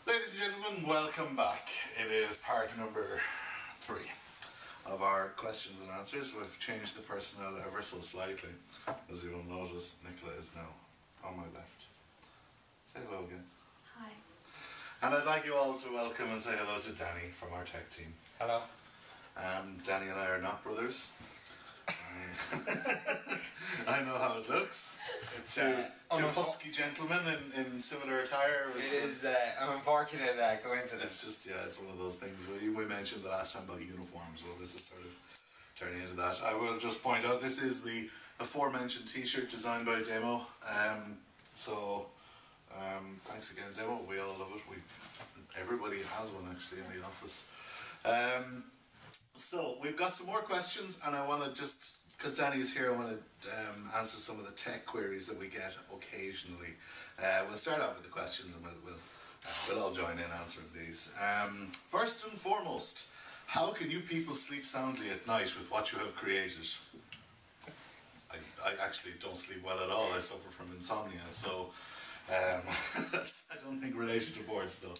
Ladies and gentlemen, welcome back. It is part number 3 of our questions and answers. We've changed the personnel ever so slightly. As you will notice, Nicola is now on my left. Say hello again. Hi. And I'd like you all to welcome and say hello to Danny from our tech team. Hello. Danny and I are not brothers. I know how it looks. Two husky gentlemen in similar attire. It is an unfortunate coincidence. It's just, it's one of those things. We mentioned the last time about uniforms. Well, this is sort of turning into that. I will just point out this is the aforementioned t-shirt designed by Demo. Thanks again, Demo. We all love it. Everybody has one actually in the office. So we've got some more questions, and I want to just, because Danny is here, I want to answer some of the tech queries that we get occasionally. We'll start off with the questions, and we'll all join in answering these. First and foremost, how can you people sleep soundly at night with what you have created? I actually don't sleep well at all. I suffer from insomnia, so that's, I don't think, related to boards though.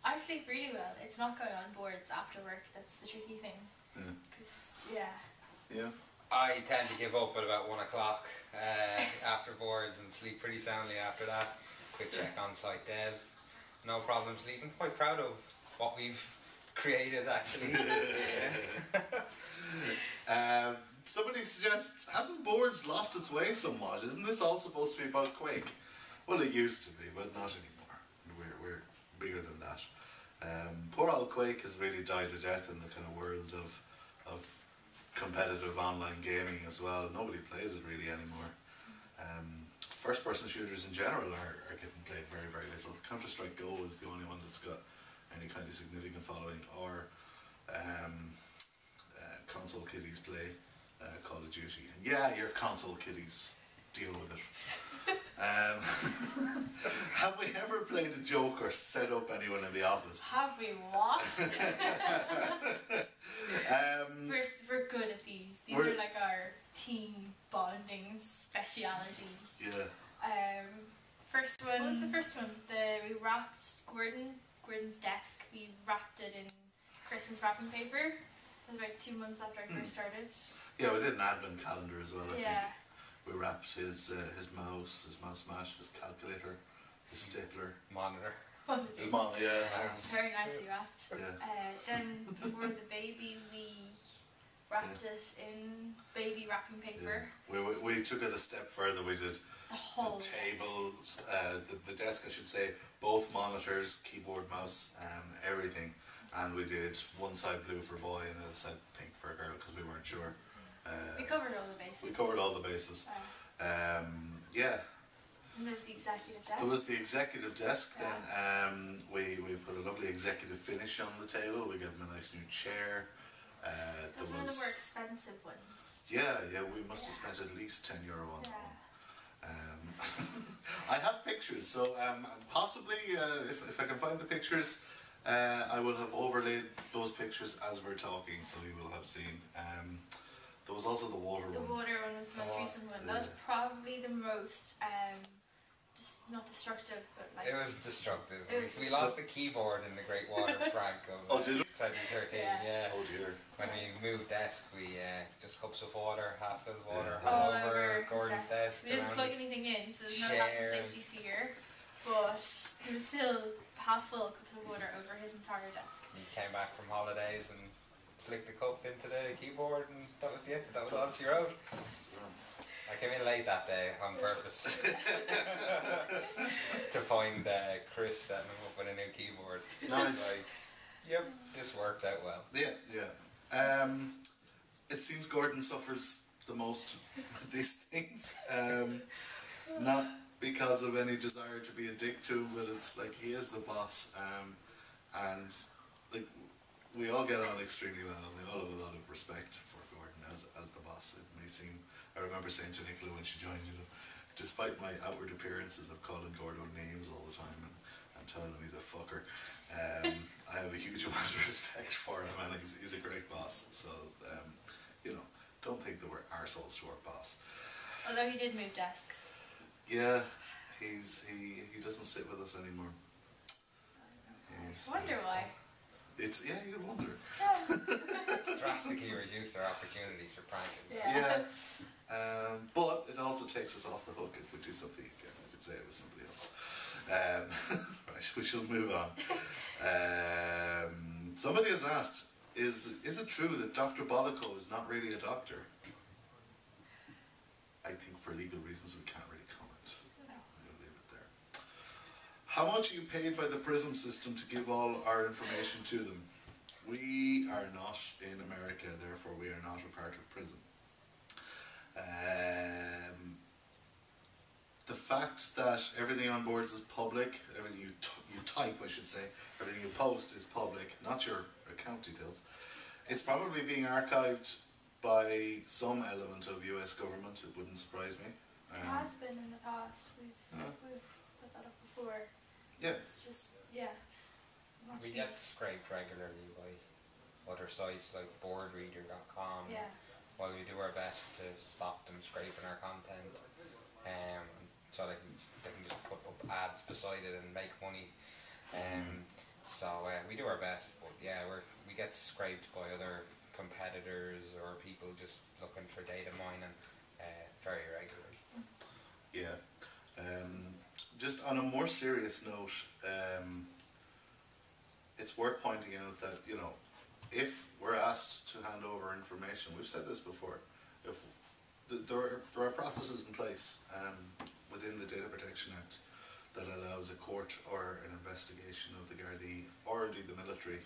I sleep really well. It's not going on boards after work that's the tricky thing. Yeah. I tend to give up at about 1 o'clock after boards and sleep pretty soundly after that. Quick check on site dev. No problem sleeping. Quite proud of what we've created actually. Somebody suggests, hasn't Boards lost its way somewhat? Isn't this all supposed to be about Quake? Well, it used to be, but not anymore. We're bigger than that. Poor old Quake has really died a death in the kind of world of competitive online gaming as well. Nobody plays it really anymore. First-person shooters in general are getting played very, very little. Counter-Strike Go is the only one that's got any kind of significant following, or console kiddies play Call of Duty. And yeah, your console kiddies, deal with it. Have we ever played a joke or set up anyone in the office? Have we what? We're good at these. These are like our team bonding speciality. Yeah. First one. What was the first one? We wrapped Gordon's desk. We wrapped it in Christmas wrapping paper. It was about 2 months after I first started. Yeah, we did an advent calendar as well, I think. We wrapped his mouse mat, his calculator, his stapler. Monitor. His monitor, yeah. Very nicely wrapped. Yeah. Then before the baby, we wrapped it in baby wrapping paper. Yeah. We took it a step further. We did the whole tables, the desk, I should say, both monitors, keyboard, mouse, everything. And we did one side blue for boy and the other side pink for a girl because we weren't sure. We covered all the bases. We covered all the bases. Yeah. And there was the executive desk. There was the executive desk. Then we put a lovely executive finish on the table. We gave him a nice new chair. That was one of the more expensive ones. Yeah. We must have spent at least €10 on that one. I have pictures, so possibly if I can find the pictures, I will have overlaid those pictures as we're talking, so you will have seen. There was also the water one. The water one was the most recent one. That was probably the most, just not destructive, but like... It was destructive. We lost the keyboard in the Great Water prank of 2013, yeah. Oh dear. When we moved desk, we just cups of water, half filled water, all over Gordon's desk. We didn't plug anything in, so there's no health and safety fear. But there was still half full cups of water over his entire desk. He came back from holidays and flicked the cup into the keyboard, and that was the end. That was Odyssey Road. I came in late that day on purpose to find Chris setting him up with a new keyboard. Nice. Like, yep, this worked out well. Yeah. It seems Gordon suffers the most with these things. Not because of any desire to be a dick to, but it's like he is the boss, and like we all get on extremely well. We all have a lot of respect for Gordon as the boss. It may seem, I remember saying to Nicola when she joined, despite my outward appearances of calling Gordon names all the time and telling him he's a fucker, I have a huge amount of respect for him, and he's a great boss. So don't think that we're arseholes to our boss. Although he did move desks. Yeah, he doesn't sit with us anymore. nice. I wonder why. It's you wonder. It's drastically reduced our opportunities for pranking. Yeah. But it also takes us off the hook if we do something again. I could say it was somebody else. Right, we shall move on. Somebody has asked, is it true that Dr. Bolico is not really a doctor? I think for legal reasons we can't really comment. We'll leave it there. How much are you paid by the PRISM system to give all our information to them? We are not in America, therefore we are not a part of PRISM. The fact that everything on Boards is public, everything you type, I should say, everything you post is public, not your account details. It's probably being archived by some element of US government, it wouldn't surprise me. It has been in the past. We've put that up before. Yeah. It's just, We get scraped regularly by other sites like boardreader.com. Yeah. While we do our best to stop them scraping our content, so they can just put up ads beside it and make money. So we do our best, but we get scraped by other competitors or people just looking for data mining very regularly. Yeah. Just on a more serious note, it's worth pointing out that, if we're asked to hand over information, we've said this before, if there are processes in place within the Data Protection Act that allows a court or an investigation of the Gardaí or indeed the military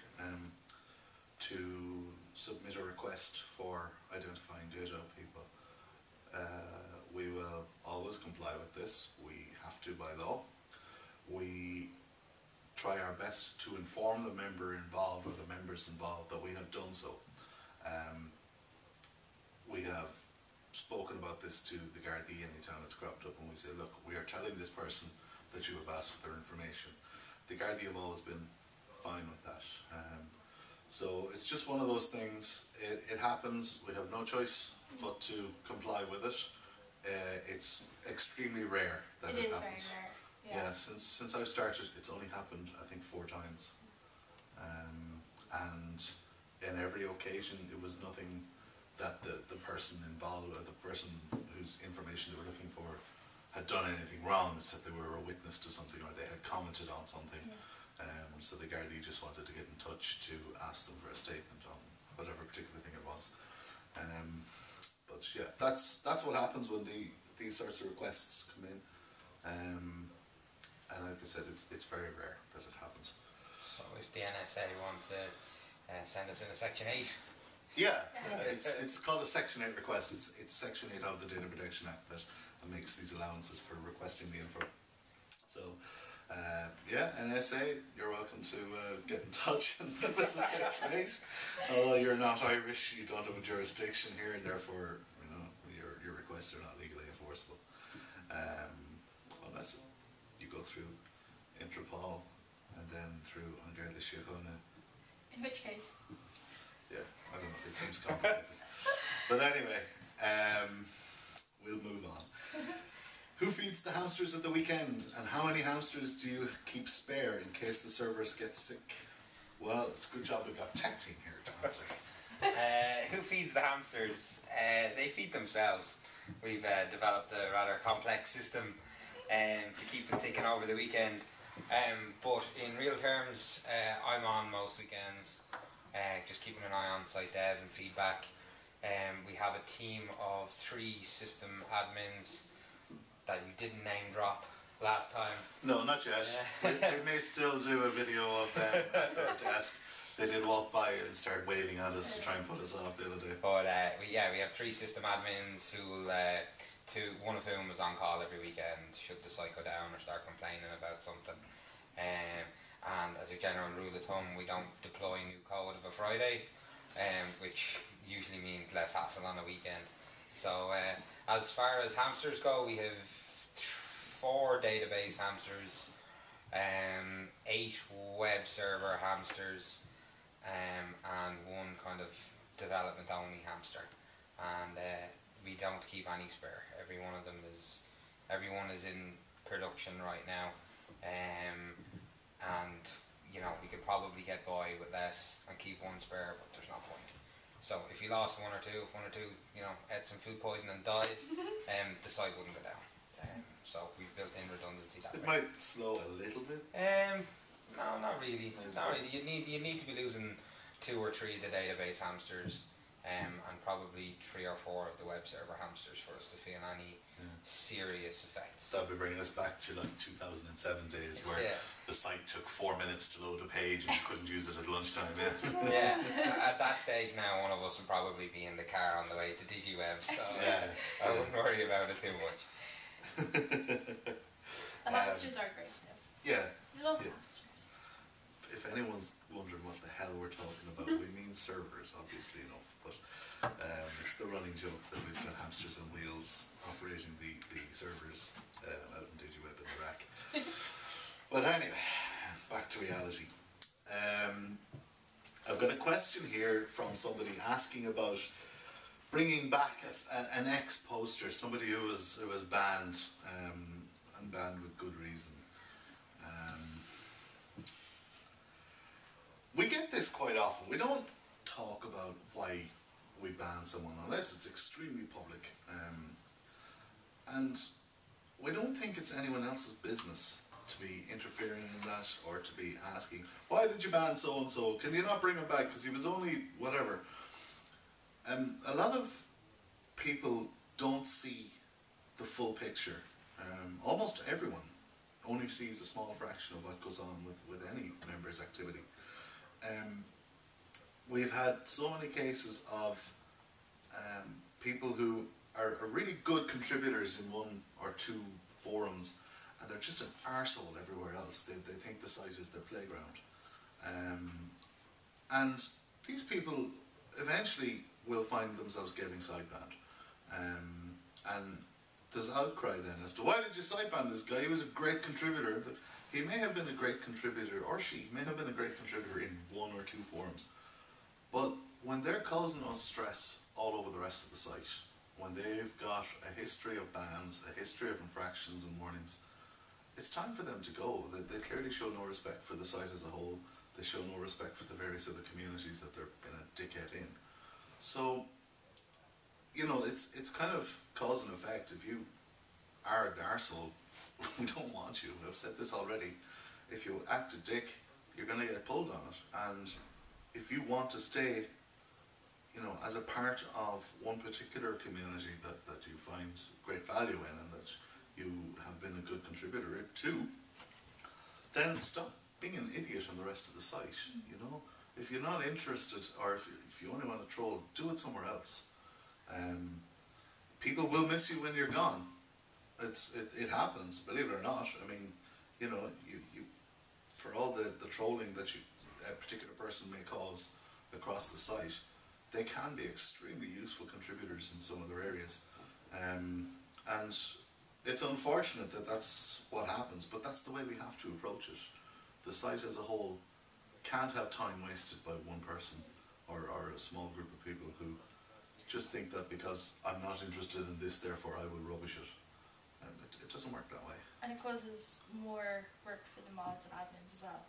to submit a request for identifying data of people. We will always comply with this. We have to by law. We try our best to inform the member involved or the members involved that we have done so. We have spoken about this to the Gardaí anytime it's cropped up, and we say, look, we are telling this person that you have asked for their information. The Gardaí have always been fine with that. So it's just one of those things. It happens. We have no choice but to comply with it. It's extremely rare that it happens. It is very rare. Yeah, since I've started, it's only happened, I think, 4 times. And in every occasion, it was nothing that the person involved, or the person whose information they were looking for, had done anything wrong. It's that they were a witness to something or they had commented on something. So the Gardaí just wanted to get in touch to ask them for a statement on whatever particular thing it was. But yeah, that's what happens when these sorts of requests come in. And like I said, it's very rare that it happens. So if the NSA want to send us in a Section 8? Yeah, it's called a Section 8 request. It's Section 8 of the Data Protection Act that makes these allowances for requesting the info. So, NSA, you're welcome to get in touch and give us a Section 8. Although you're not Irish, you don't have a jurisdiction here, therefore, your requests are not legally enforceable. Unless you go through Interpol and then through Angar the Shihona. In which case? Yeah, I don't know, it seems complicated. But anyway, we'll move on. Who feeds the hamsters at the weekend, and how many hamsters do you keep spare in case the servers get sick? Well, it's a good job we've got tech team here to answer. Who feeds the hamsters? They feed themselves. We've developed a rather complex system to keep them ticking over the weekend. But in real terms, I'm on most weekends, just keeping an eye on site dev and feedback. We have a team of 3 system admins that you didn't name drop last time. No, not yet. We may still do a video of them at their desk. They did walk by and start waving at us to try and put us off the other day. But we have 3 system admins who one of whom was on call every weekend should the site go down or start complaining about something. And as a general rule of thumb, we don't deploy new code of a Friday, which usually means less hassle on a weekend. So as far as hamsters go, we have 4 database hamsters, 8 web server hamsters, and 1 kind of development only hamster. And we don't keep any spare. Everyone is in production right now, and you know, we could probably get by with less and keep one spare, but there's no point. So if you lost one or two, if one or two, you know, ate some food poison and died, the site wouldn't go down. So we've built in redundancy that It way. might slow a little bit. No, not really. Not really. You need to be losing 2 or 3 of the database hamsters, and probably 3 or 4 of the web server hamsters for us to feel any serious effects. That'll be bringing us back to like 2007 days where the site took 4 minutes to load a page and you couldn't use it at lunchtime. Yeah. At that stage now, one of us would probably be in the car on the way to DigiWeb, so I wouldn't worry about it too much. The hamsters are great though. Yeah. I love hamsters. If anyone's wondering what the hell we're talking about, we mean servers, obviously enough, but it's the running joke that we've got hamsters on wheels operating the servers out in DigiWeb in the rack. But anyway, back to reality. I've got a question here from somebody asking about bringing back an ex-poster, somebody who was banned, and banned with good reason. We get this quite often. We don't talk about why we ban someone unless it's extremely public, and we don't think it's anyone else's business to be interfering in that or to be asking, why did you ban so and so? Can you not bring him back because he was only whatever? A lot of people don't see the full picture. Almost everyone only sees a small fraction of what goes on with any member's activity. We've had so many cases of people who are really good contributors in 1 or 2 forums, and they're just an arsehole everywhere else. They think the site is their playground. And these people eventually will find themselves getting site banned. And there's outcry then as to, why did you site ban this guy? He was a great contributor. He may have been a great contributor, or she may have been a great contributor in 1 or 2 forums. But when they're causing us stress all over the rest of the site, when they've got a history of bans, a history of infractions and warnings, it's time for them to go. They clearly show no respect for the site as a whole. They show no respect for the various other communities that they're going to dickhead in. So, you know, it's kind of cause and effect. If you are an arsehole, we don't want you. I've said this already. If you act a dick, you're going to get pulled on it. And if you want to stay, you know, as a part of one particular community that you find great value in and that you have been a good contributor to, then stop being an idiot on the rest of the site. You know, if you're not interested, or if you only want to troll, do it somewhere else. People will miss you when you're gone. It happens, believe it or not. I mean, you know, you for all the trolling that a particular person may cause across the site, they can be extremely useful contributors in some other areas. And it's unfortunate that that's what happens, but that's the way we have to approach it. The site as a whole can't have time wasted by one person or a small group of people who just think that because I'm not interested in this, therefore I will rubbish it. And it doesn't work that way. And it causes more work for the mods and admins as well.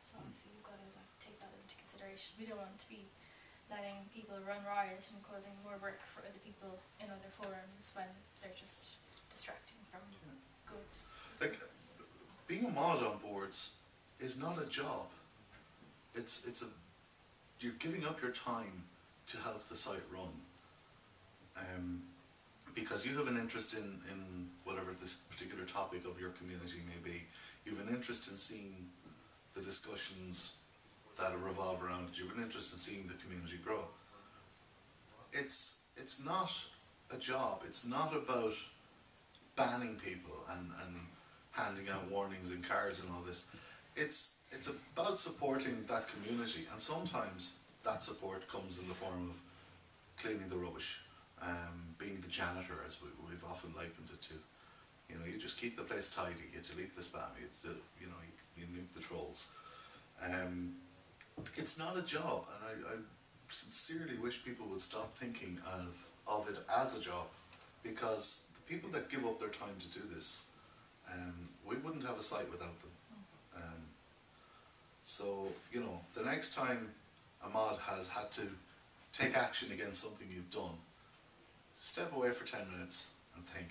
So obviously you've got to take that into consideration. We don't want to be letting people run riot and causing more work for other people in other forums when they're just distracting from good. Like, being a mod on boards is not a job. You're giving up your time to help the site run. Because you have an interest in whatever this particular topic of your community may be. You have an interest in seeing the discussions that revolve around it. You have an interest in seeing the community grow. It's not a job. It's not about banning people and handing out warnings and cards and all this. It's about supporting that community, and sometimes that support comes in the form of cleaning the rubbish, being the janitor, as we've often likened it to. You know, you just keep the place tidy, you delete the spam, you nuke the trolls. It's not a job, and I sincerely wish people would stop thinking of it as a job, because the people that give up their time to do this, we wouldn't have a site without them. So, you know, the next time a mod has had to take action against something you've done, step away for 10 minutes and think,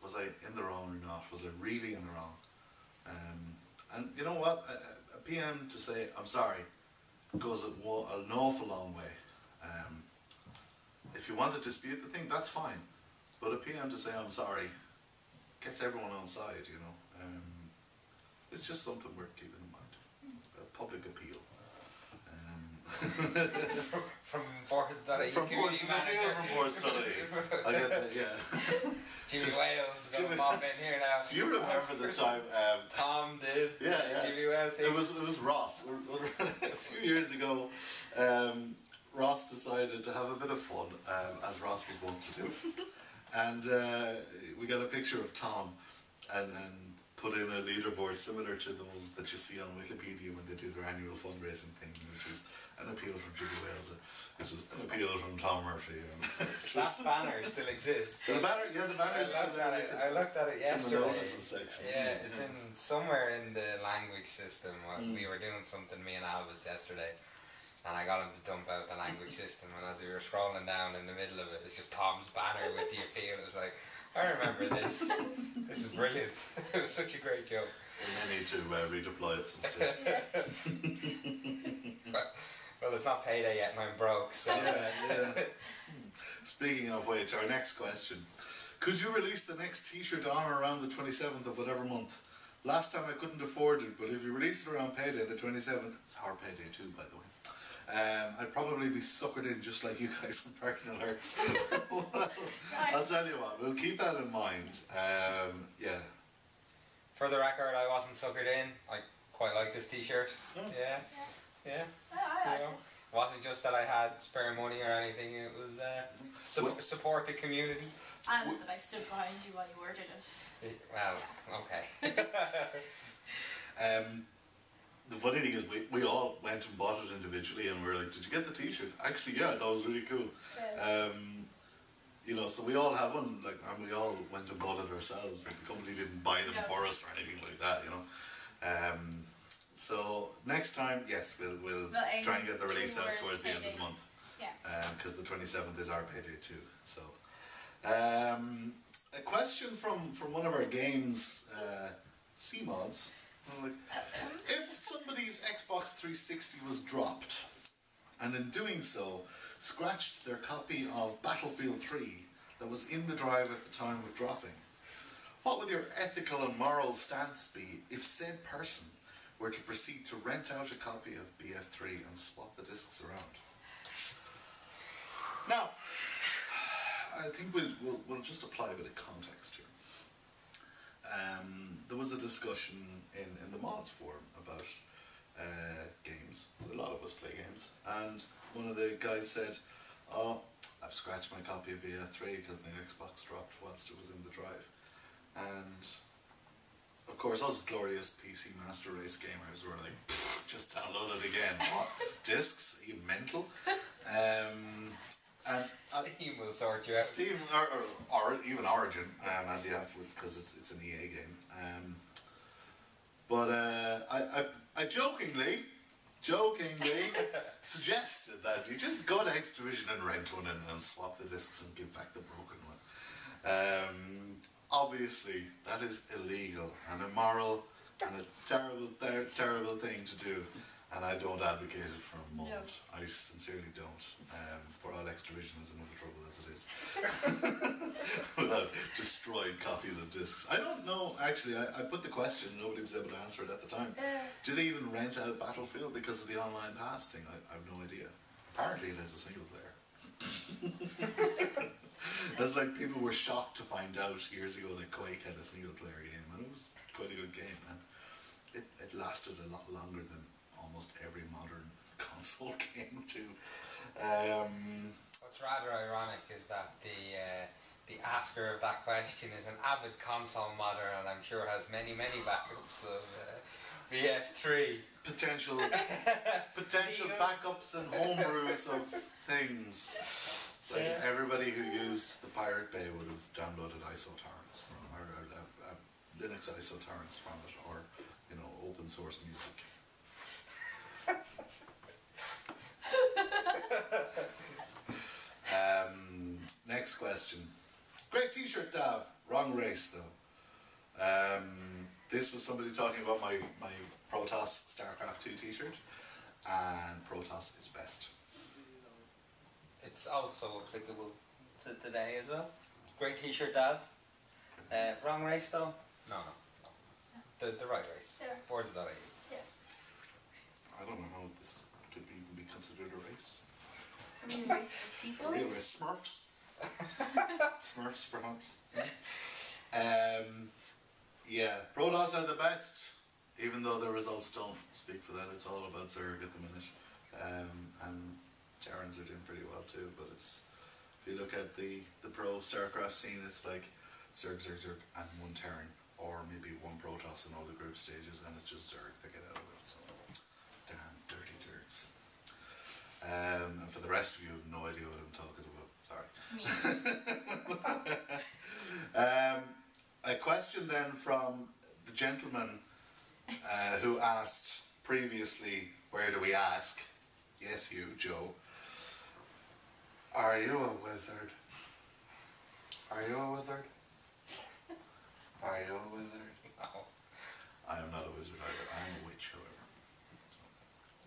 was I in the wrong or not? Was I really in the wrong? And you know what? A PM to say, I'm sorry, goes an awful long way. If you want to dispute the thing, that's fine. But a PM to say, I'm sorry, gets everyone on side, you know. It's just something worth keeping in mind. A public appeal. From Boards.ie community manager. From Boards.ie. I get that, yeah. Jimmy Wales is going to pop in here now. Do you remember the time? Tom did. Yeah. Jimmy Wales. It was Ross. A few years ago, Ross decided to have a bit of fun, as Ross was wont to do. And we got a picture of Tom and put in a leaderboard similar to those that you see on Wikipedia when they do their annual fundraising thing, which is an appeal from Jimmy Wales. This was an appeal from Tom Murphy. That banner still exists. The banner, yeah, the banner is still there. I looked at it yesterday. It's in the notices section. Yeah, it's in somewhere in the language system. We were doing something, me and Alvis, yesterday, and I got him to dump out the language system, and as we were scrolling down in the middle of it, it's just Tom's banner with the appeal. It was like, I remember this. This is brilliant. It was such a great joke. We may need to redeploy it some stage. Well, it's not payday yet and I'm broke, so... Yeah. Speaking of which, our next question. Could you release the next t-shirt on or around the 27th of whatever month? Last time I couldn't afford it, but if you release it around payday, the 27th, it's our payday too, by the way. I'd probably be suckered in just like you guys on parking alerts. Well, I'll tell you what, we'll keep that in mind. Yeah. For the record, I wasn't suckered in. I quite like this t-shirt. Oh. Yeah. I You know, it wasn't just that I had spare money or anything. It was support the community. And that I stood behind you while you ordered it. Well, okay. The funny thing is, we all went and bought it individually, and we were like, "Did you get the T-shirt?" Actually, yeah, that was really cool. Yeah. You know, so we all have one, like, and we all went and bought it ourselves. Like, the company didn't buy them for us or anything like that, you know. So next time, yes, we'll try and get the release out towards the end of the month. Yeah. Because the 27th is our payday too. So, a question from one of our games, C-Mods. Like, if somebody's Xbox 360 was dropped, and in doing so, scratched their copy of Battlefield 3 that was in the drive at the time of dropping, what would your ethical and moral stance be if said person were to proceed to rent out a copy of BF3 and swap the discs around? Now, I think we'll just apply a bit of context here. There was a discussion in the mods forum about games. A lot of us play games, and one of the guys said, "Oh, I've scratched my copy of BF3 because my Xbox dropped whilst it was in the drive." And of course, us glorious PC Master Race gamers were like, "Just download it again." What? Discs? Are you mental? And Steam will sort you out. Steam or even Origin, as you have, because it's an EA game. But I jokingly suggested that you just go to Xdivision and rent one and swap the discs and give back the broken one. Obviously, that is illegal and immoral and a terrible thing to do. And I don't advocate it for a moment. No. I sincerely don't. Poor old Xdivision is enough trouble as it is. Without destroyed copies of discs. I don't know, actually, I put the question, nobody was able to answer it at the time. Do they even rent out Battlefield because of the online pass thing? I have no idea. Apparently it is a single player. It's like people were shocked to find out years ago that Quake had a single player game, and it was quite a good game, and it lasted a lot longer than almost every modern console game too. What's rather ironic is that the asker of that question is an avid console modder, and I'm sure has many backups of VF3. Potential backups and homebrews of things. Like everybody who used the Pirate Bay would have downloaded ISO torrents from, or Linux ISO torrents from it, or open source music. question. Great t-shirt, Dav. Wrong race, though. This was somebody talking about my Protoss StarCraft 2 t-shirt, and Protoss is best. It's also applicable to today as well. Great t-shirt, Dad. Wrong race though? No. The right race. Yeah. Boards.ie. Yeah. I don't know how this could even be considered a race. I mean, race of people. Real race. Smurfs. Smurfs, perhaps. Yeah, Protoss are the best, even though the results don't speak for that. It's all about Zerg at the minute. And Terrans are doing pretty well too, but it's, if you look at the pro StarCraft scene, it's like Zerg, and one Terran, or maybe one Protoss in all the group stages, and it's just Zerg that get out of it. So, damn dirty Zergs. And for the rest of you, who have no idea what I'm talking about. Sorry. A question then from the gentleman who asked previously, where do we ask? Yes, you, Joe. Are you a wizard? Are you a wizard? Are you a wizard? No. I am not a wizard either. I am a witch, however. So,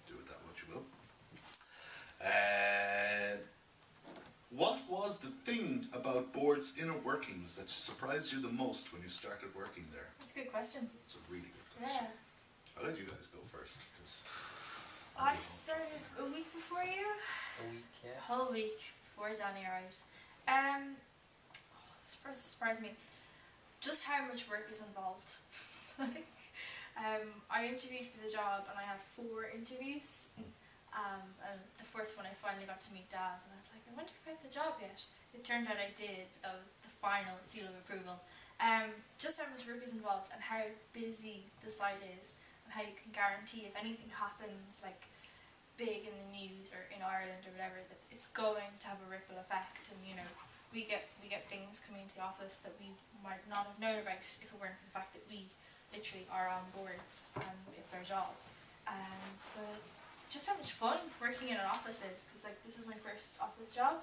do with that what you will. What was the thing about Boards' inner workings that surprised you the most when you started working there? That's a good question. It's a really good question. Yeah. I'll let you guys go first, because I started a week before you. A week, yeah. A whole week before Danny arrived. Surprised me. Just how much work is involved. I interviewed for the job and I had 4 interviews. And the 4th one I finally got to meet Dad and I was like, I wonder if I have the job yet. It turned out I did, but that was the final seal of approval. Just how much work is involved and how busy the site is and how you can guarantee if anything happens like big in the news or in Ireland or whatever, that it's going to have a ripple effect. And you know, we get things coming into the office that we might not have known about if it weren't for the fact that we literally are on boards and it's our job. But just how much fun working in an office is, because like this is my first office job.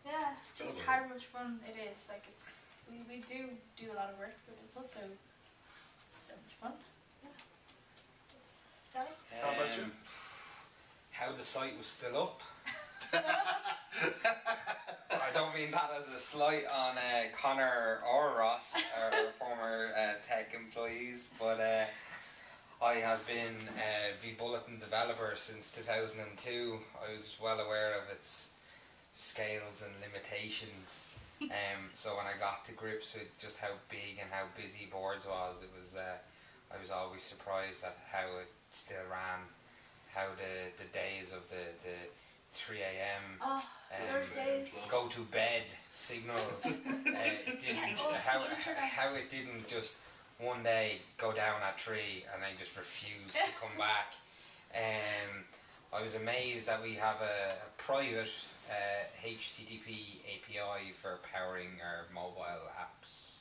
Yeah, just how much fun it is. Like it's we do a lot of work, but it's also so much fun. Yeah. Danny? How about you? How the site was still up. I don't mean that as a slight on Connor or Ross, our former tech employees, but I have been a vBulletin developer since 2002. I was well aware of its scales and limitations. So when I got to grips with just how big and how busy Boards was, it was I was always surprised at how it still ran, how the days of the 3 a.m. Those days. Go to bed signals how it didn't just one day go down at 3 and then just refuse to come back. I was amazed that we have a private HTTP API for powering our mobile apps,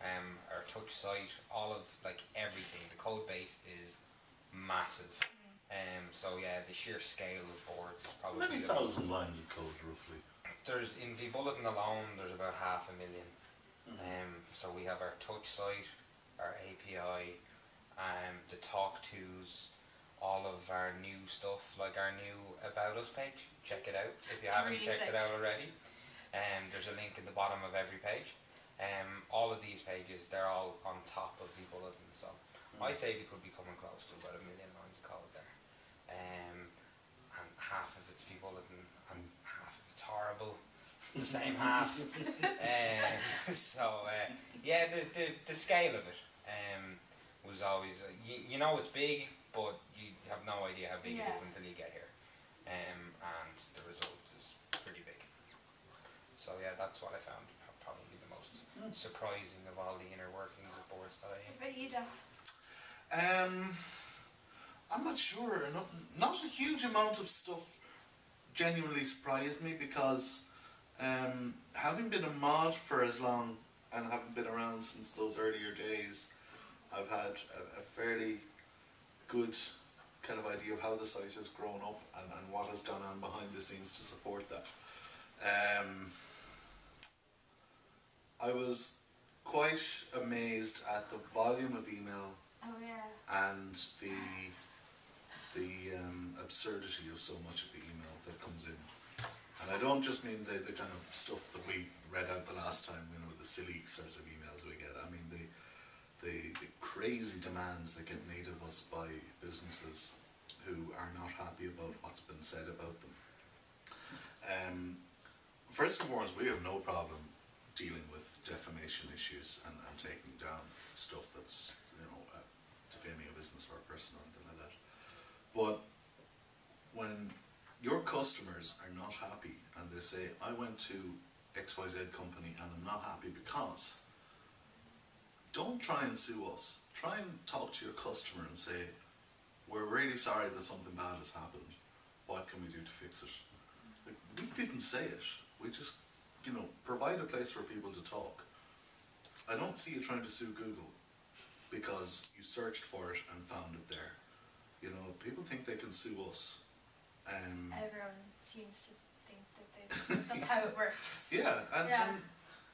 our touch site, all of like everything. The code base is massive. So yeah, the sheer scale of Boards is probably Many thousand lines of code, roughly. There's in vBulletin alone, there's about 500,000. So we have our touch site, our API, the talk tos, all of our new stuff, like our new About Us page. Check it out if you haven't checked it out already. There's a link in the bottom of every page. All of these pages, they're all on top of vBulletin. So I'd say we could be coming close to about 1 million lines of code there. And half of it's vBulletin and half of it's horrible. It's the same half. Yeah, the scale of it was always, you know it's big, but you have no idea how big it is until you get here. And the result is pretty big. So yeah, that's what I found probably the most surprising of all the inner workings of Boards.ie. What about you, Dan? I'm not sure. Not a huge amount of stuff genuinely surprised me, because having been a mod for as long and having been around since those earlier days, I've had a fairly good kind of idea of how the site has grown up and what has gone on behind the scenes to support that. I was quite amazed at the volume of email Oh yeah. and the absurdity of so much of the email that comes in. And I don't just mean the kind of stuff that we read out the last time, you know, the silly sorts of emails we get. I mean the crazy demands that get made of us by businesses who are not happy about what's been said about them. First and foremost, we have no problem dealing with defamation issues and taking down stuff that's, you know, defaming a business or a person or anything like that. But when your customers are not happy and they say, I went to XYZ company and I'm not happy because, don't try and sue us. Try and talk to your customer and say, we're really sorry that something bad has happened. What can we do to fix it? Like, we didn't say it. We just, you know, provide a place for people to talk. I don't see you trying to sue Google because you searched for it and found it there. You know, people think they can sue us. Everyone seems to think that that's how it works. Yeah, and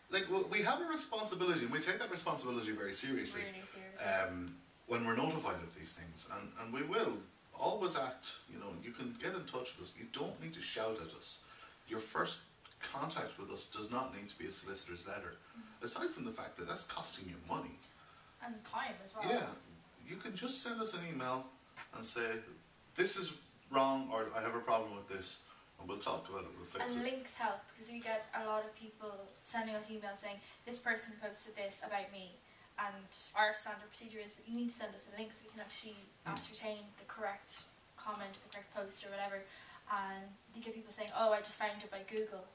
like we have a responsibility, and we take that responsibility very seriously. Really seriously. When we're notified of these things, and we will always act. You know, you can get in touch with us. You don't need to shout at us. Your first contact with us does not need to be a solicitor's letter. Aside from the fact that that's costing you money. And time as well. Yeah, you can just send us an email and say, this is wrong, or I have a problem with this, and we'll talk about it, we'll fix it. And links help, because we get a lot of people sending us emails saying, this person posted this about me, and our standard procedure is that you need to send us a link so we can actually ascertain the correct comment, the correct post or whatever. And you get people saying, oh, I just found it by Google.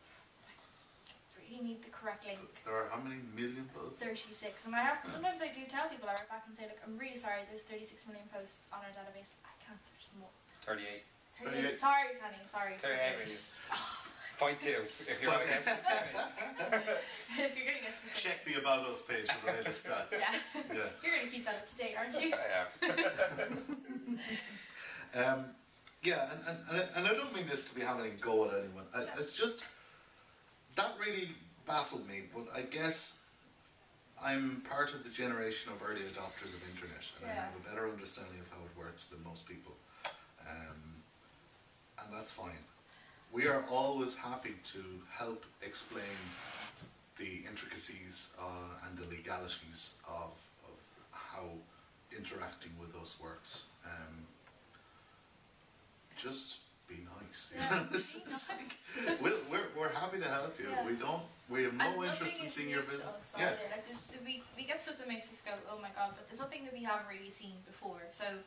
You need the correct link. There are how many million posts? 36. And I have sometimes I do tell people, I write back and say, look, I'm really sorry, there's 36 million posts on our database. I can't search them all. 38. 38. Sorry, Danny, sorry. 38 million. Point 2, if you're going to get specific. If you're going to get specific. Check the About Us page for the latest stats. Yeah. Yeah. You're going to keep that up to date, aren't you? I am. Yeah, and I don't mean this to be having a go at anyone. It's just, that really baffled me, but I guess I'm part of the generation of early adopters of internet, and I have a better understanding of how it works than most people. And that's fine. We are always happy to help explain the intricacies and the legalities of how interacting with us works. Just be nice. Yeah, It's like, we're happy to help you. Yeah. We have no And interest in nothing is seeing new your to business. us Yeah. either. Like we get stuff that makes us go, oh my god, but there's something that we haven't really seen before. So,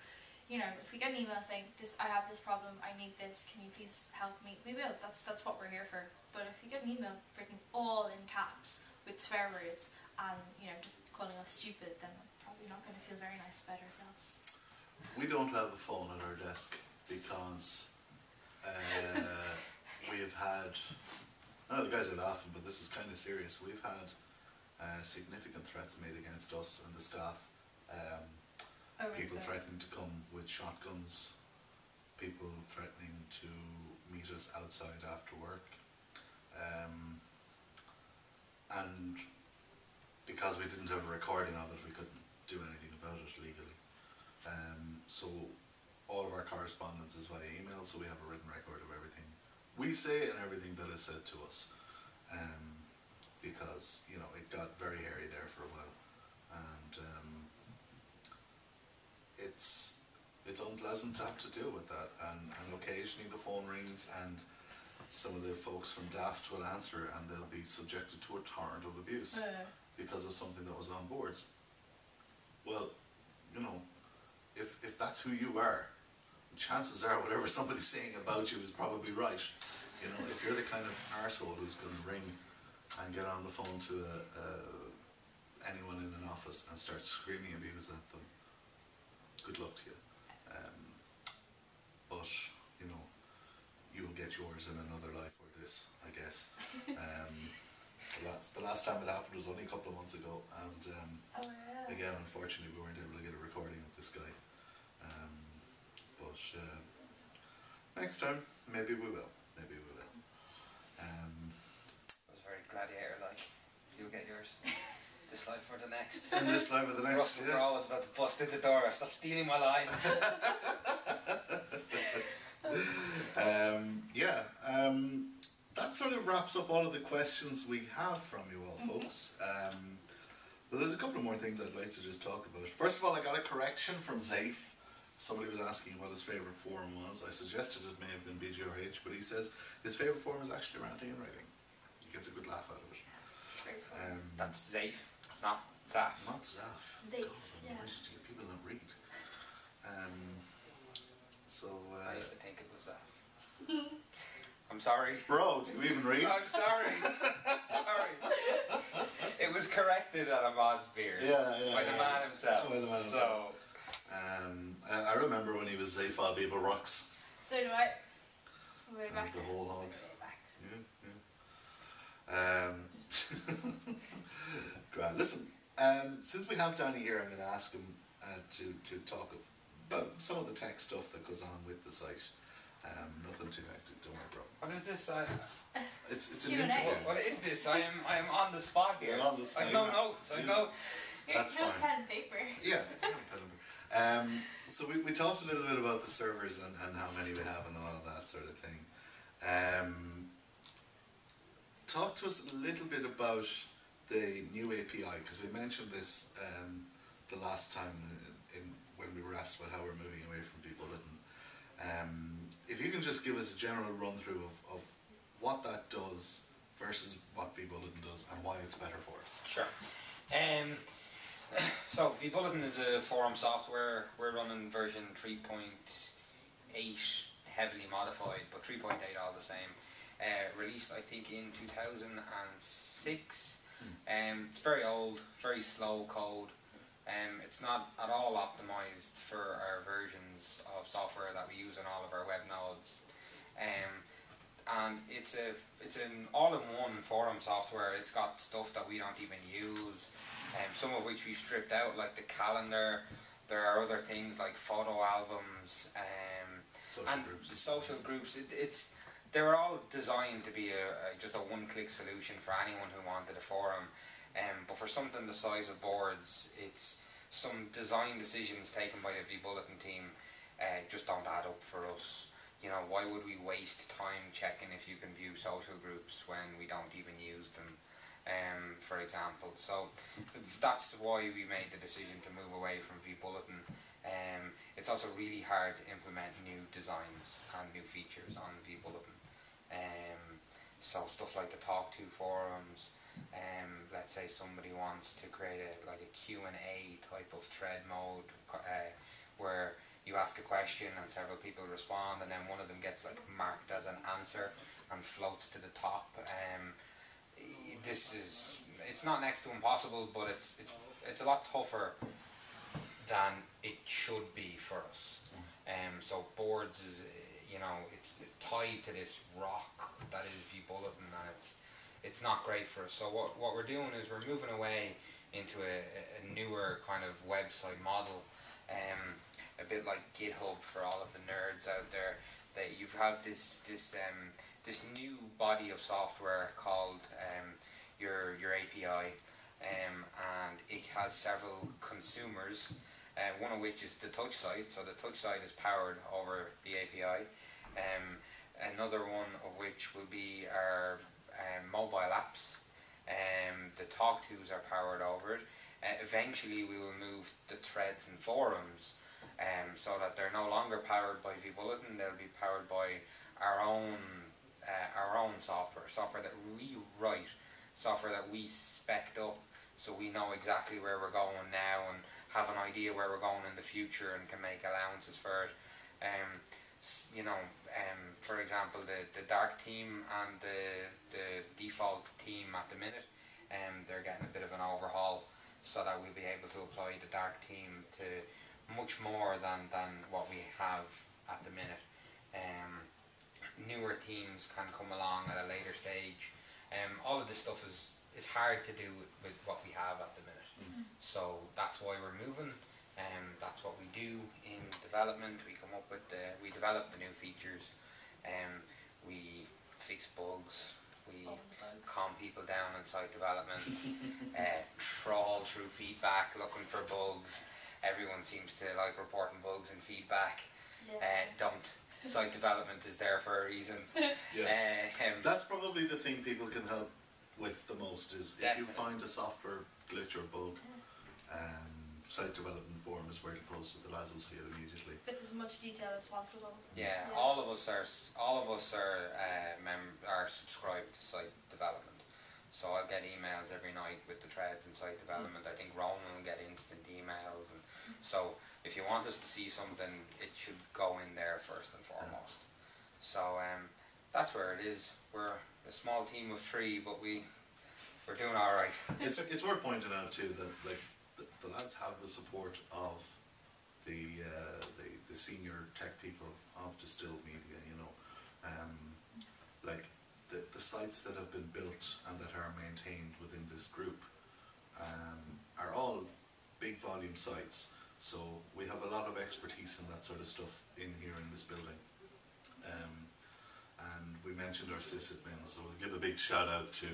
you know, if we get an email saying this, I have this problem, I need this, can you please help me? We will. That's what we're here for. But if you get an email written all in caps with swear words and, you know, just calling us stupid, then we're probably not going to feel very nice about ourselves. We don't have a phone at our desk because we've had, I know the guys are laughing, but this is kind of serious. We've had significant threats made against us and the staff. People threatening to come with shotguns, people threatening to meet us outside after work. And because we didn't have a recording of it, we couldn't do anything about it legally. So all of our correspondence is via email, so we have a written record of everything we say and everything that is said to us. Because, you know, it got very hairy there for a while. And it's unpleasant to have to deal with that. And occasionally the phone rings and some of the folks from Daft will answer and they'll be subjected to a torrent of abuse because of something that was on boards. Well, you know, if that's who you are, chances are whatever somebody's saying about you is probably right. You know, if you're the kind of arsehole who's going to ring and get on the phone to anyone in an office and start screaming abuse at them, good luck to you. But, you know, you'll get yours in another life or this, I guess. The last time it happened was only a couple of months ago, and again, unfortunately, we weren't able to get a recording of this guy. But next time, maybe we will. Maybe we will. It was very gladiator-like. You get yours. This life or the next. In this life or the next, Russell Crowe was about to bust in the door. Stop stealing my lines. That sort of wraps up all of the questions we have from you all, folks. But there's a couple of more things I'd like to just talk about. First of all, I got a correction from Zaif. Somebody was asking what his favourite forum was. I suggested it may have been BGRH, but he says his favourite forum is actually ranting and writing. He gets a good laugh out of it. That's Zaif, not Zaf. Not Zaf. Zaif, God, yeah. People don't read. I used to think it was Zaf. I'm sorry. Bro, do you even read? I'm sorry. Sorry. It was corrected at a Mod's Beers by the man himself. By the man himself. I remember when he was Zafal Bible Rocks. So do I. Way back. The whole hog. Way back. Grand. Listen, since we have Danny here, I'm going to ask him to talk about some of the tech stuff that goes on with the site. Nothing too hectic, don't worry, bro. What is this? It's an Q&A. intro. What is this? I am on the spot here. You're on the spot. I have no notes. I know. That's no fine. pen and paper. Yeah, it's not pen and paper. So we talked a little bit about the servers and how many we have and all of that sort of thing. Talk to us a little bit about the new API, because we mentioned this the last time when we were asked about how we're moving away from vBulletin. If you can just give us a general run through of what that does versus what vBulletin does and why it's better for us. Sure. So vBulletin is a forum software. We're running version 3.8, heavily modified, but 3.8 all the same. Released I think in 2006. It's very old, very slow code. It's not at all optimized for our versions of software that we use in all of our web nodes. And it's an all-in-one forum software. It's got stuff that we don't even use, some of which we've stripped out, like the calendar. There are other things like photo albums, social groups. They're all designed to be just a one-click solution for anyone who wanted a forum. But for something the size of Boards, it's some design decisions taken by the vBulletin team just don't add up for us. You know, why would we waste time checking if you can view social groups when we don't even use them, for example. So that's why we made the decision to move away from vBulletin. It's also really hard to implement new designs and new features on vBulletin. So stuff like the Talk To forums, let's say somebody wants to create a Q&A type of thread mode where you ask a question and several people respond, and then one of them gets marked as an answer and floats to the top. It's not next to impossible, but it's a lot tougher than it should be for us. So Boards is, it's tied to this rock that is vBulletin, and it's not great for us. So what we're doing is we're moving away into a newer kind of website model, a bit like GitHub for all of the nerds out there. That you've had this new body of software called your API, and it has several consumers. One of which is the touch site. So the touch site is powered over the API. Another one of which will be our mobile apps. The Talk To's are powered over it. Eventually we will move the threads and forums so that they're no longer powered by vBulletin. They'll be powered by our own software that we write, software that we spec'd up, so we know exactly where we're going now and have an idea where we're going in the future and can make allowances for it. For example, the dark team and the default team at the minute, they're getting a bit of an overhaul, so that we'll be able to apply the dark team to much more than what we have at the minute. Newer teams can come along at a later stage. All of this stuff is hard to do with what we have at the minute. So that's why we're moving. That's what we do in development. We come up with we develop the new features. We fix bugs. We All the bugs. calm people down in site development, trawl through feedback looking for bugs. Everyone seems to like reporting bugs and feedback. Yeah. Don't. Site development is there for a reason. Yeah. That's probably the thing people can help with the most is if you Definitely. find a software glitch or bug, site development forum is where to post it. The lads will see it immediately. With as much detail as possible. Yeah, Yeah. all of us are are subscribed to site development. So I'll get emails every night with the threads in site development. I think Ronan will get instant emails, and so if you want us to see something, it should go in there first and foremost. So that's where it is. We're a small team of 3, but we're doing all right. It's worth pointing out too that like the lads have the support of the senior tech people of Distilled Media. You know, like the sites that have been built and that are maintained within this group are all big volume sites. So we have a lot of expertise in that sort of stuff in here in this building. And we mentioned our sysadmins, so we'll give a big shout out to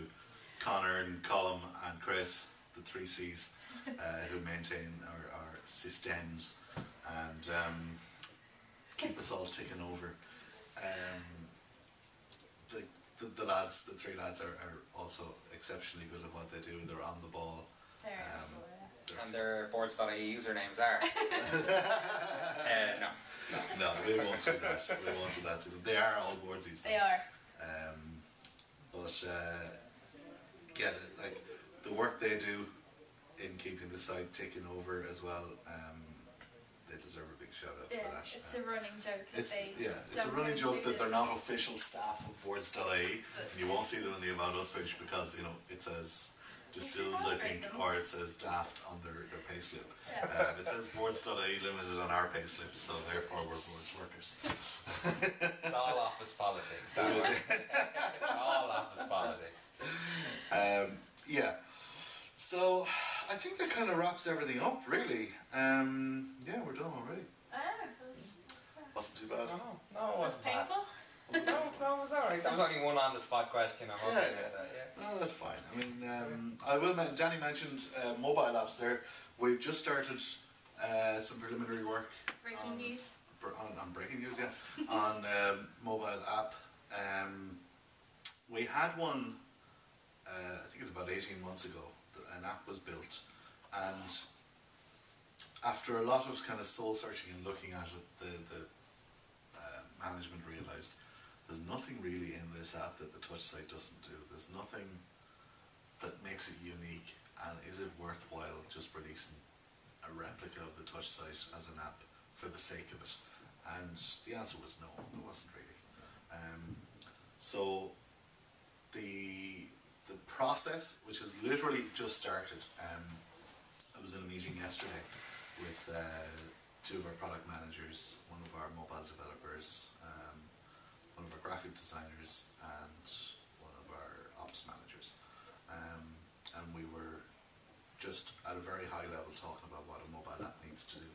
Connor and Colm and Chris, the 3 C's, who maintain our systems and keep us all ticking over. The lads, the 3 lads are also exceptionally good at what they do. They're on the ball. Very And their Boards.ie usernames are. No. No, we won't do that. We won't do that to them. They are all Boardsies. They are. But yeah, like the work they do in keeping the site ticking over as well, they deserve a big shout out for that. It's a running joke that It's they a running joke that they're not official staff of Boards.ie, and you won't see them in the About Us page because it says Distilled, I think, or it says Daft on their payslip. Yeah. It says Boards.ie limited on our payslips, so therefore we're Boards workers. It's all office politics. That way. It's all office politics. Yeah. So I think that kind of wraps everything up, really. Yeah, we're done already. Wasn't too bad. No, it wasn't bad. Painful? No, it was alright. That was only one on the spot question. I'm okay with that, yeah. No, that's fine. I mean, I will. Danny mentioned mobile apps there. We've just started some preliminary work. Breaking news. On breaking news, yeah. On mobile app. We had one. I think it's about 18 months ago. An app was built, and after a lot of kind of soul searching and looking at it, the management realised there's nothing really in this app that the touch site doesn't do. There's nothing that makes it unique, and is it worthwhile just releasing a replica of the touch site as an app for the sake of it? And the answer was no, it wasn't really. So the process, which has literally just started, I was in a meeting yesterday with 2 of our product managers, one of our mobile developers, one of our graphic designers, and one of our ops managers. And we were just at a very high level talking about what a mobile app needs to do.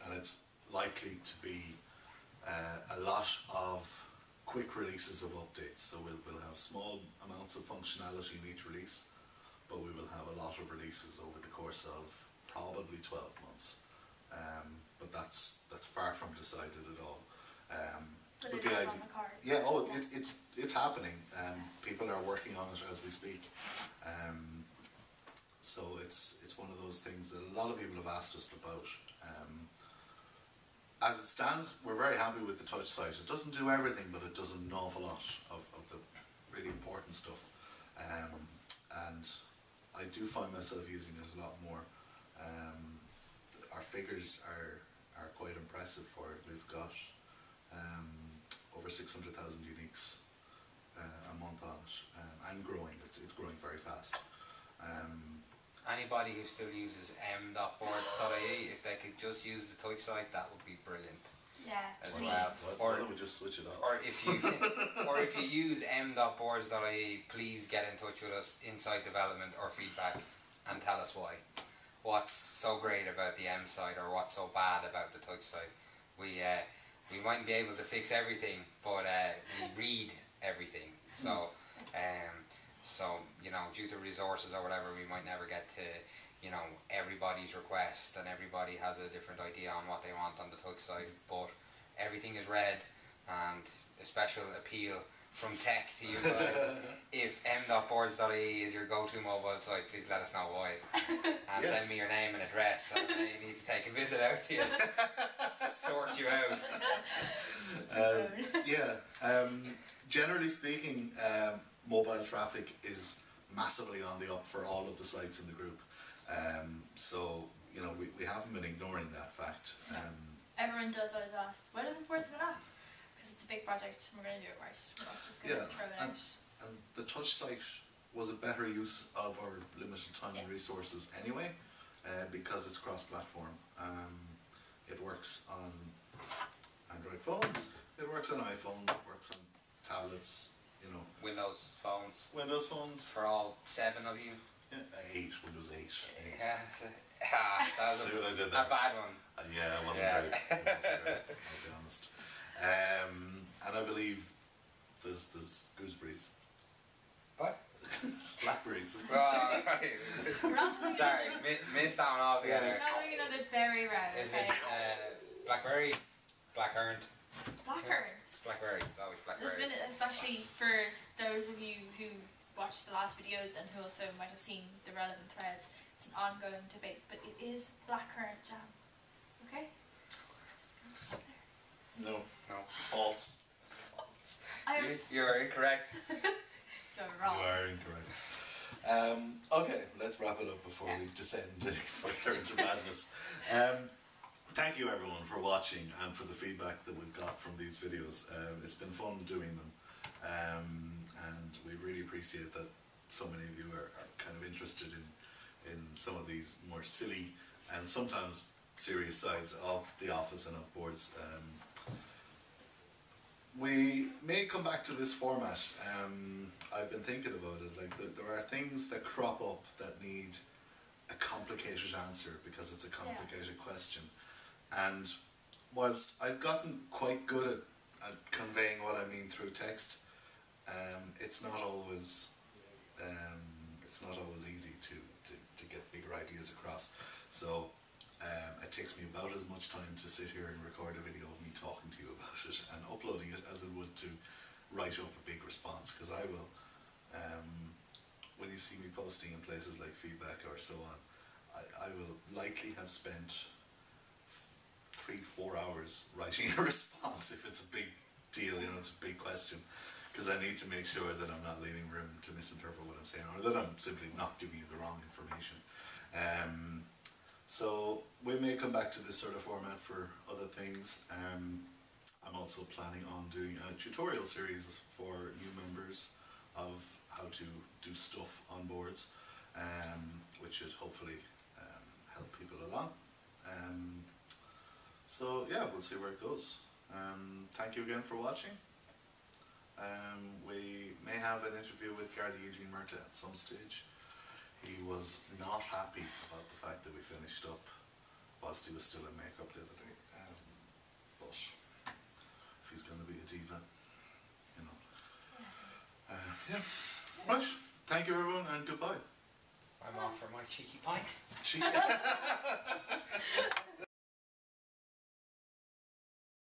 And it's likely to be a lot of quick releases of updates. So we'll have small amounts of functionality in each release, but we will have a lot of releases over the course of probably 12 months. But that's far from decided at all. But it is on the cards. Yeah, it's happening. People are working on it as we speak. So it's one of those things that a lot of people have asked us about. As it stands, we're very happy with the touch site. It doesn't do everything, but it does an awful lot of the really important stuff. And I do find myself using it a lot more. Our figures are quite impressive for it. We've got over 600,000 uniques a month on it, and growing. It's growing very fast. Anybody who still uses m.boards.ie, if they could just use the touch site, that would be brilliant. Yeah, as please. well. Why don't we just switch it off? Or if you use m.boards.ie, please get in touch with us in site development or feedback and tell us why. What's so great about the M site, or what's so bad about the touch site. We mightn't be able to fix everything, but we read everything. So, you know, due to resources or whatever, we might never get to, you know, everybody's request, and everybody has a different idea on what they want on the tug side, but everything is read, and a special appeal from tech to you guys. If m.boards.ie is your go-to mobile site, please let us know why, and send me your name and address, and I need to take a visit out to you, sort you out. Generally speaking, mobile traffic is massively on the up for all of the sites in the group. So, you know, we haven't been ignoring that fact. Everyone does always ask, why doesn't Boards have an app? Because it's a big project and we're going to do it right. We're not just going to throw it out. And the touch site was a better use of our limited time and resources anyway, because it's cross-platform. It works on Android phones, it works on iPhone, it works on tablets, you know. Windows phones. Windows phones. For all 7 of you. Yeah, Windows 8. Yeah. That was a bad one. Yeah, it wasn't great. I'll be honest. And I believe there's gooseberries. What? Blackberries. Oh, right. Sorry, missed that one altogether. Not really another berry round. Is it blackberry? Blackcurrant? Blackcurrant. It's blackberry. It's always blackberry. It's actually for those of you who watched the last videos and who also might have seen the relevant threads. It's an ongoing debate, but it is blackcurrant jam. Okay? No. False. You are incorrect. You're wrong. You are incorrect. Okay, let's wrap it up before we descend any further into madness. Thank you everyone for watching and for the feedback that we've got from these videos. It's been fun doing them, and we really appreciate that so many of you are kind of interested in some of these more silly and sometimes serious sides of the office and of Boards. We may come back to this format. I've been thinking about it. Like there are things that crop up that need a complicated answer because it's a complicated question. And whilst I've gotten quite good at conveying what I mean through text, it's not always easy to get bigger ideas across. So it takes me about as much time to sit here and record a video of me talking to you about it and uploading it as it would to write up a big response, because I will, when you see me posting in places like feedback or so on, I will likely have spent 3-4 hours writing a response if it's a big deal, you know, it's a big question, because I need to make sure that I'm not leaving room to misinterpret what I'm saying, or that I'm simply not giving you the wrong information. So we may come back to this sort of format for other things. I'm also planning on doing a tutorial series for new members of how to do stuff on Boards, which should hopefully help people along. So yeah, we'll see where it goes. Thank you again for watching. We may have an interview with Garda Eugene Murta at some stage. He was not happy about the fact that we finished up whilst he was still in makeup the other day. But if he's going to be a diva, you know. Yeah. Right. Thank you everyone and goodbye. I'm off for my cheeky pint.